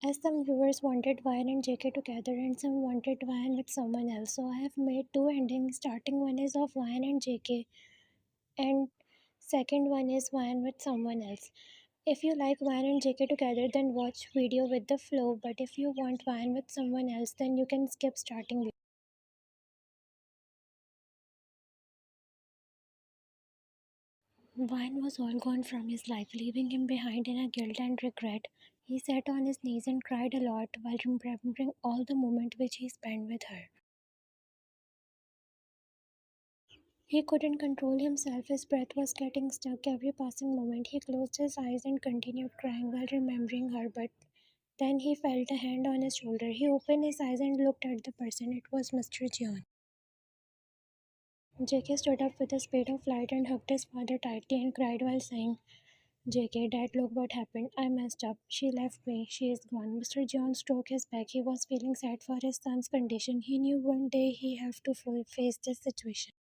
As some viewers wanted Ryan and JK together and some wanted Ryan with someone else. So I have made two endings. Starting one is of Ryan and JK and second one is Ryan with someone else. If you like Ryan and JK together then watch video with the flow, but if you want Ryan with someone else then you can skip starting. Wine was all gone from his life, leaving him behind in a guilt and regret. He sat on his knees and cried a lot while remembering all the moments which he spent with her. He couldn't control himself, his breath was getting stuck every passing moment. He closed his eyes and continued crying while remembering her, but then he felt a hand on his shoulder. He opened his eyes and looked at the person. It was Mr. John. JK stood up with a spade of light and hugged his father tightly and cried while saying, JK, Dad, look what happened. I messed up. She left me. She is gone. Mr. John stroked his back. He was feeling sad for his son's condition. He knew one day he have to face this situation.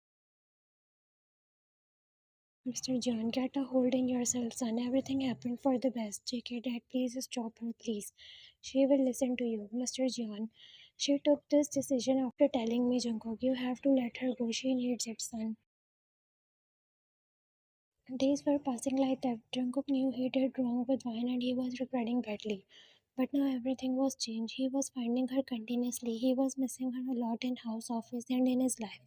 Mr. John, get a hold in yourself, son. Everything happened for the best. JK, Dad, please stop her, please. She will listen to you. Mr. John, she took this decision after telling me, Jungkook. You have to let her go. She needs it, son. Days were passing like that. Jungkook knew he did wrong with Vine and he was regretting badly. But now everything was changed. He was finding her continuously. He was missing her a lot in house, office, and in his life.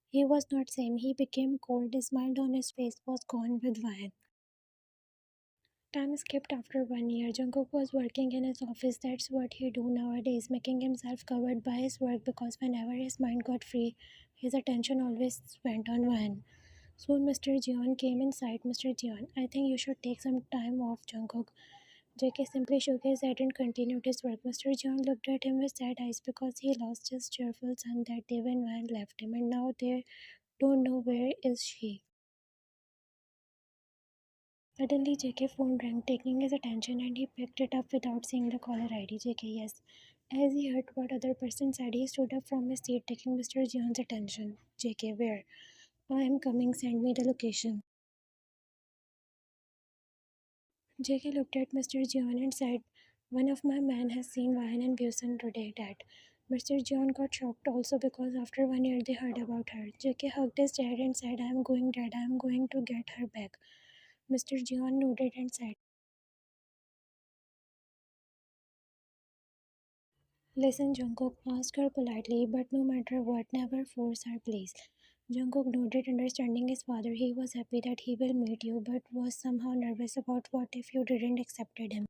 He was not same. He became cold. His smile on his face was gone with Vine. Time skipped after 1 year. Jungkook was working in his office. That's what he do nowadays, making himself covered by his work because whenever his mind got free, his attention always went on Vine. Soon Mr. Jeon came inside. Mr. Jeon, I think you should take some time off, Jungkook. JK simply shook his head and continued his work. Mr. Jeon looked at him with sad eyes because he lost his cheerful son that day when Van left him, and now they don't know where is she. Suddenly, JK phone rang, taking his attention, and he picked it up without seeing the caller ID. JK, yes. As he heard what other person said, he stood up from his seat, taking Mr. Jeon's attention. JK, where? I am coming, send me the location. JK looked at Mr. John and said, one of my men has seen Ryan and Busan today, Dad. Mr. John got shocked also because after 1 year they heard about her. JK hugged his dad and said, I am going, Dad, I am going to get her back. Mr. John nodded and said, listen, Jungkook, ask her politely, but no matter what, never force her, please. Jungkook nodded, understanding his father. He was happy that he will meet you, but was somehow nervous about what if you didn't accepted him.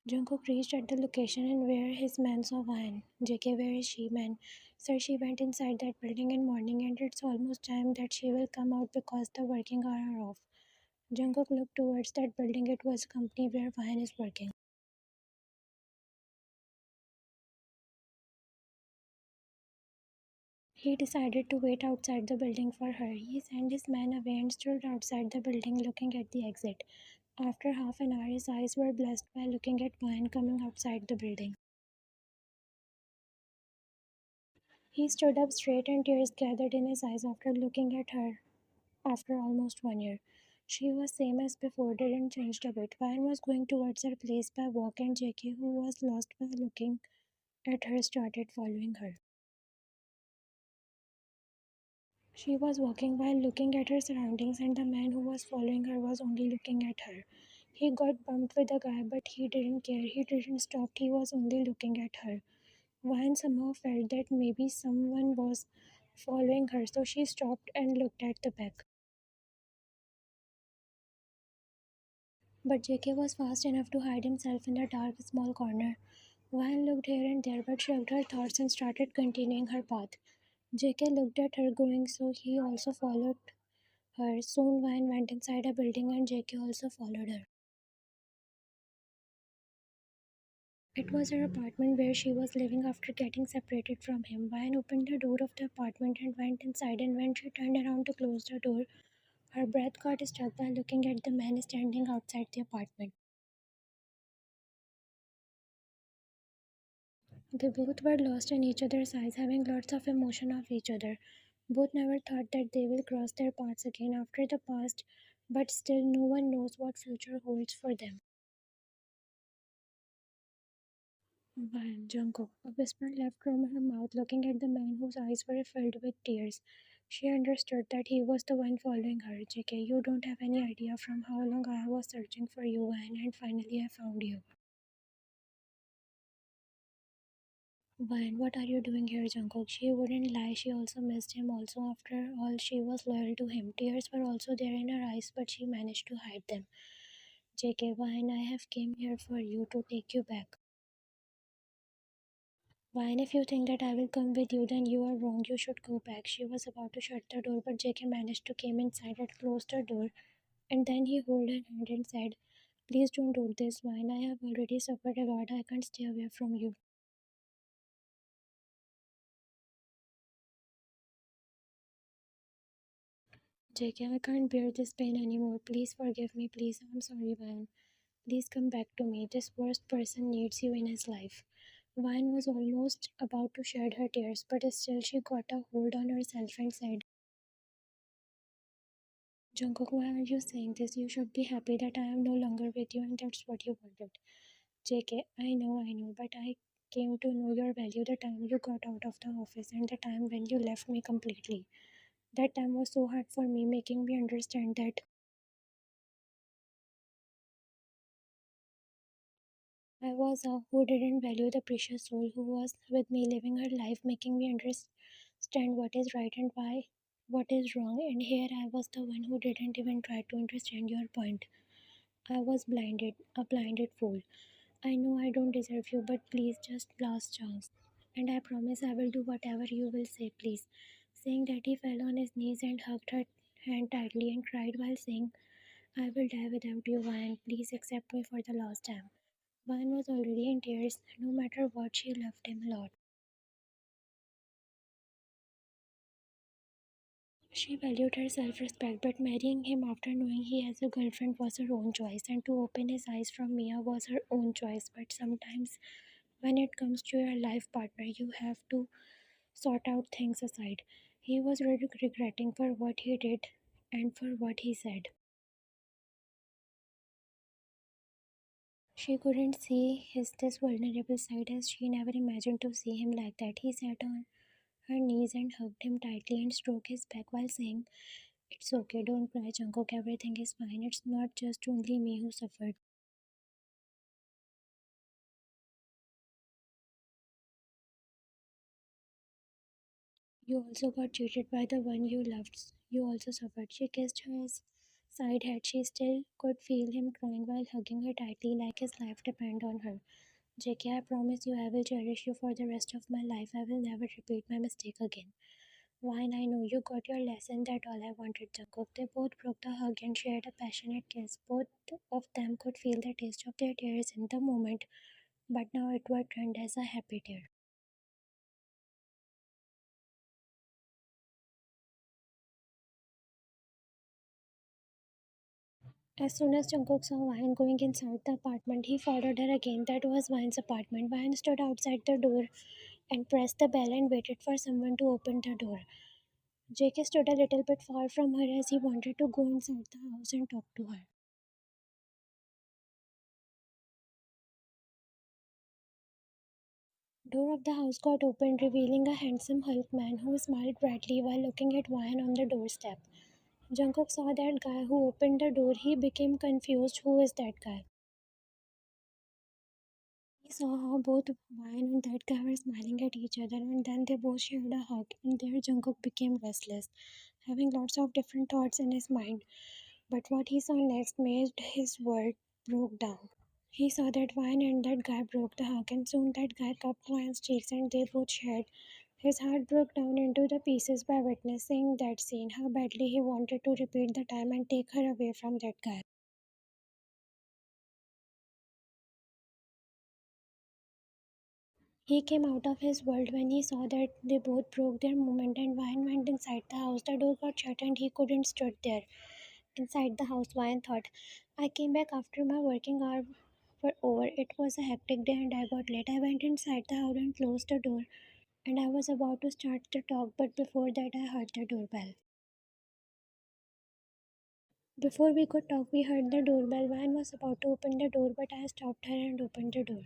Jungkook reached at the location and where his man saw Van. JK, where is she, man? Sir, she went inside that building in morning and it's almost time that she will come out because the working hours are off. Jungkook looked towards that building. It was a company where Van is working. He decided to wait outside the building for her. He sent his man away and stood outside the building looking at the exit. After half an hour, his eyes were blessed by looking at Van coming outside the building. He stood up straight and tears gathered in his eyes after looking at her after almost 1 year. She was same as before, didn't change a bit. Van was going towards her place by walk and JK, who was lost by looking at her, started following her. She was walking while looking at her surroundings and the man who was following her was only looking at her. He got bumped with the guy but he didn't care. He didn't stop. He was only looking at her. Van somehow felt that maybe someone was following her, so she stopped and looked at the back. But JK was fast enough to hide himself in the dark, small corner. Van looked here and there but shrugged her thoughts and started continuing her path. JK looked at her going, so he also followed her. Soon Van went inside a building and JK also followed her. It was her apartment where she was living after getting separated from him. Van opened the door of the apartment and went inside, and when she turned around to close the door, her breath got stuck by looking at the man standing outside the apartment. They both were lost in each other's eyes, having lots of emotion of each other. Both never thought that they will cross their paths again after the past, but still no one knows what future holds for them. Van Jungkook. A whisper left from her mouth, looking at the man whose eyes were filled with tears. She understood that he was the one following her. JK, you don't have any idea from how long I was searching for you, Van, and finally I found you. Van, what are you doing here, Jungkook? She wouldn't lie, she also missed him. Also, after all, she was loyal to him. Tears were also there in her eyes, but she managed to hide them. JK, Van, I have came here for you to take you back. Wine, if you think that I will come with you, then you are wrong. You should go back. She was about to shut the door, but JK managed to came inside and closed the door. And then he held her hand and said, please don't do this, Wine. I have already suffered a lot. I can't stay away from you. JK, I can't bear this pain anymore. Please forgive me, please. I'm sorry, Wine. Please come back to me. This worst person needs you in his life. Vine was almost about to shed her tears, but still she got a hold on herself and said, Jungkook, why are you saying this? You should be happy that I am no longer with you and that's what you wanted. JK, I know, but I came to know your value the time you got out of the office and the time when you left me completely. That time was so hard for me, making me understand that I was a who didn't value the precious soul who was with me living her life, making me understand what is right and why what is wrong. And here I was the one who didn't even try to understand your point. I was blinded, a blinded fool. I know I don't deserve you, but please, just last chance. And I promise I will do whatever you will say, please. Saying that, he fell on his knees and hugged her hand tightly and cried while saying, I will die without you, Vine. Please accept me for the last time. Vine was already in tears. No matter what, she loved him a lot. She valued her self respect, but marrying him after knowing he has a girlfriend was her own choice, and to open his eyes from Mia was her own choice. But sometimes, when it comes to your life partner, you have to sort out things aside. He was regretting for what he did and for what he said. She couldn't see his this vulnerable side as she never imagined to see him like that. He sat on her knees and hugged him tightly and stroked his back while saying, it's okay, don't cry, Jungkook, everything is fine. It's not just only me who suffered. You also got cheated by the one you loved. You also suffered. She kissed her side head. She still could feel him crying while hugging her tightly like his life depended on her. JK, I promise you I will cherish you for the rest of my life. I will never repeat my mistake again. Wine, I know you got your lesson. That all I wanted, Jungkook. They both broke the hug and shared a passionate kiss. Both of them could feel the taste of their tears in the moment, but now it was turned as a happy tear. As soon as Jungkook saw Wine going inside the apartment, he followed her again. That was Wine's apartment. Wine stood outside the door and pressed the bell and waited for someone to open the door. JK stood a little bit far from her as he wanted to go inside the house and talk to her. Door of the house got opened, revealing a handsome Hulk man who smiled brightly while looking at Wine on the doorstep. Jungkook saw that guy who opened the door. He became confused. Who is that guy? He saw how both Wine and that guy were smiling at each other, and then they both shared a hug. And there, Jungkook became restless, having lots of different thoughts in his mind. But what he saw next made his world broke down. He saw that Wine and that guy broke the hug, and soon that guy cupped Wine's cheeks and they both shared. His heart broke down into the pieces by witnessing that scene, how badly he wanted to repeat the time and take her away from that guy. He came out of his world when he saw that they both broke their moment and Wine went inside the house. The door got shut and he couldn't stood there. Inside the house, Wine thought, I came back after my working hours were over. It was a hectic day and I got late. I went inside the house and closed the door and I was about to start the talk, but before that I heard the doorbell. Before we could talk, we heard the doorbell. Van was about to open the door, but I stopped her and opened the door.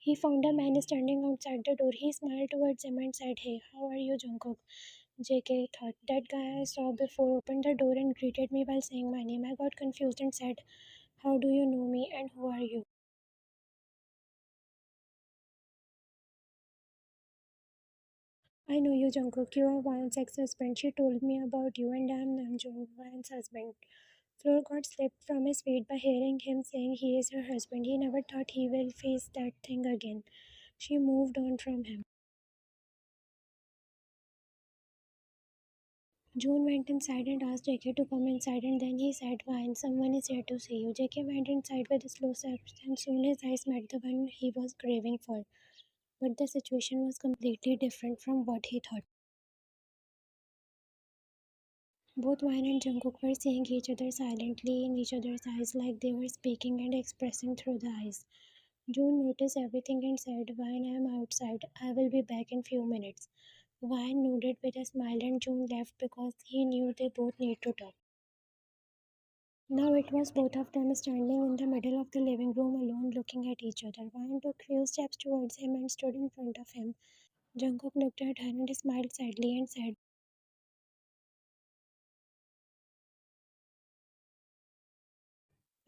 He found a man standing outside the door. He smiled towards him and said, "Hey, how are you, Jungkook?" JK thought, "That guy I saw before opened the door and greeted me while saying my name." I got confused and said, "How do you know me and who are you?" "I know you, Jungkook. You are Wan's ex-husband. She told me about you and I am Namjoon, Wan's husband." Floor got slipped from his feet by hearing him saying he is her husband. He never thought he will face that thing again. She moved on from him. June went inside and asked JK to come inside, and then he said, "Fine, someone is here to see you." JK went inside with slow steps, and soon his eyes met the one he was craving for. But the situation was completely different from what he thought. Both Vine and Jungkook were seeing each other silently in each other's eyes, like they were speaking and expressing through the eyes. June noticed everything and said, "Vine, I am outside. I will be back in few minutes." Vine nodded with a smile and June left because he knew they both need to talk. Now it was both of them standing in the middle of the living room alone looking at each other. Vine took few steps towards him and stood in front of him. Jungkook looked at her and smiled sadly and said,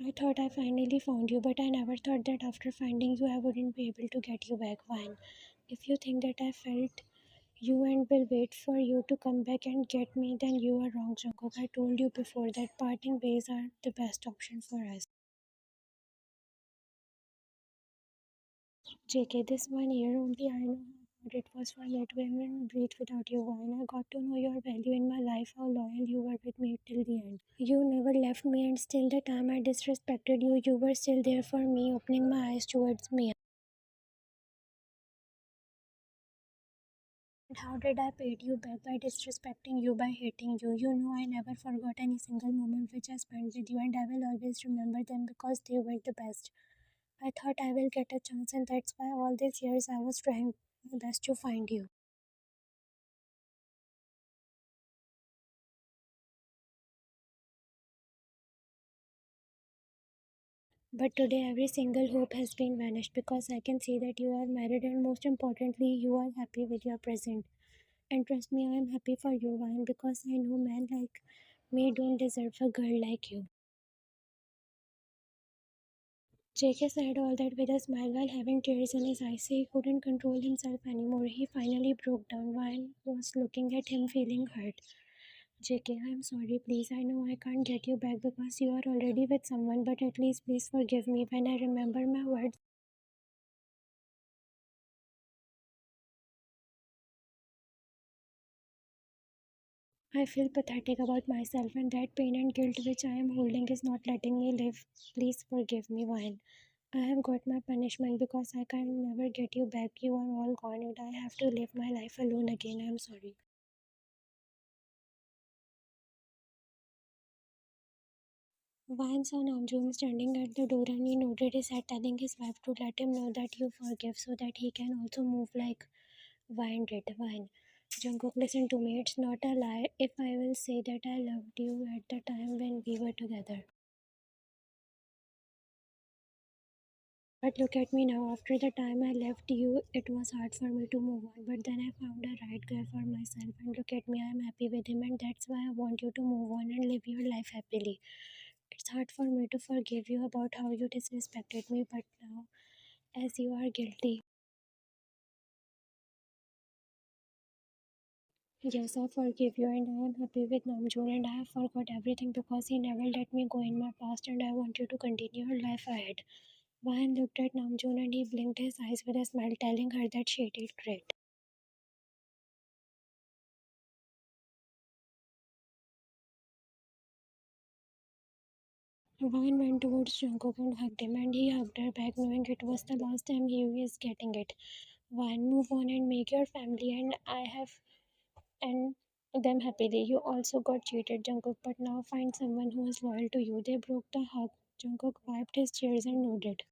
"I thought I finally found you, but I never thought that after finding you I wouldn't be able to get you back, Vine. If you think that I felt you and will wait for you to come back and get me, then you are wrong, Jungkook. I told you before that parting ways are the best option for us." JK, this 1 year only I know how hard it was for me to even breathe without you, Vine. I got to know your value in my life, how loyal you were with me till the end. You never left me, and still the time I disrespected you, you were still there for me, opening my eyes towards me. And how did I pay you back? By disrespecting you, by hating you. You know I never forgot any single moment which I spent with you, and I will always remember them because they were the best. I thought I will get a chance, and that's why all these years I was trying my best to find you. But today every single hope has been vanished because I can see that you are married and most importantly you are happy with your present. And trust me, I am happy for you, Ryan, because I know men like me don't deserve a girl like you. JK said all that with a smile while having tears in his eyes. He couldn't control himself anymore. He finally broke down. Ryan was looking at him feeling hurt. JK, I'm sorry, please. I know I can't get you back because you are already with someone, but at least please forgive me. When I remember my words, I feel pathetic about myself, and that pain and guilt which I am holding is not letting me live. Please forgive me, Vine. I have got my punishment because I can never get you back. You are all gone, and I have to live my life alone again. I'm sorry. Vine saw Namjoon standing at the door and he nodded his head, telling his wife to let him know that you forgive so that he can also move like Vine did. Vine. Jungkook, listen to me. It's not a lie if I will say that I loved you at the time when we were together. But look at me now. After the time I left you, it was hard for me to move on. But then I found a right guy for myself. And look at me, I'm happy with him. And that's why I want you to move on and live your life happily. It's hard for me to forgive you about how you disrespected me. But now, as you are guilty, yes, I forgive you. And I am happy with Namjoon. And I have forgot everything because he never let me go in my past. And I want you to continue your life ahead. Vahan looked at Namjoon and he blinked his eyes with a smile, telling her that she did great. Ryan went towards Jungkook and hugged him, and he hugged her back, knowing it was the last time he was getting it. Ryan, move on and make your family and I have and them happily. You also got cheated, Jungkook, but now find someone who is loyal to you. They broke the hug. Jungkook wiped his tears and nodded.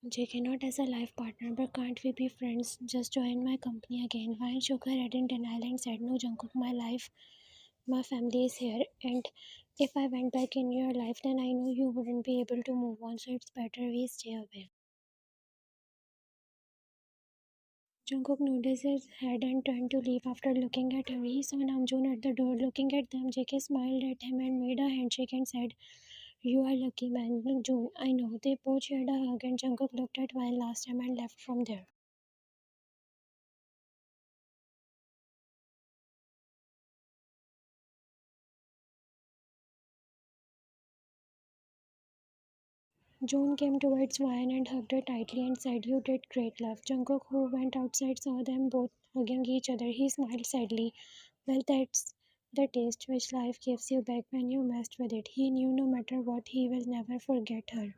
JK, not as a life partner, but can't we be friends? Just join my company again. Ryan shook her head in denial and said, "No, Jungkook, my life, my family is here, and If I went back in your life, then I know you wouldn't be able to move on, so it's better we stay away. Jungkook noticed his head and turned to leave after looking at her. He saw Namjoon at the door looking at them. JK smiled at him and made a handshake and said, "You are lucky man, June. I know." They both shared a hug and Jungkook looked at Vine last time and left from there. June came towards Vine and hugged her tightly and said, "You did great, love." Jungkook, who went outside, saw them both hugging each other. He smiled sadly. Well, that's the taste which life gives you back when you messed with it. He knew no matter what, he will never forget her.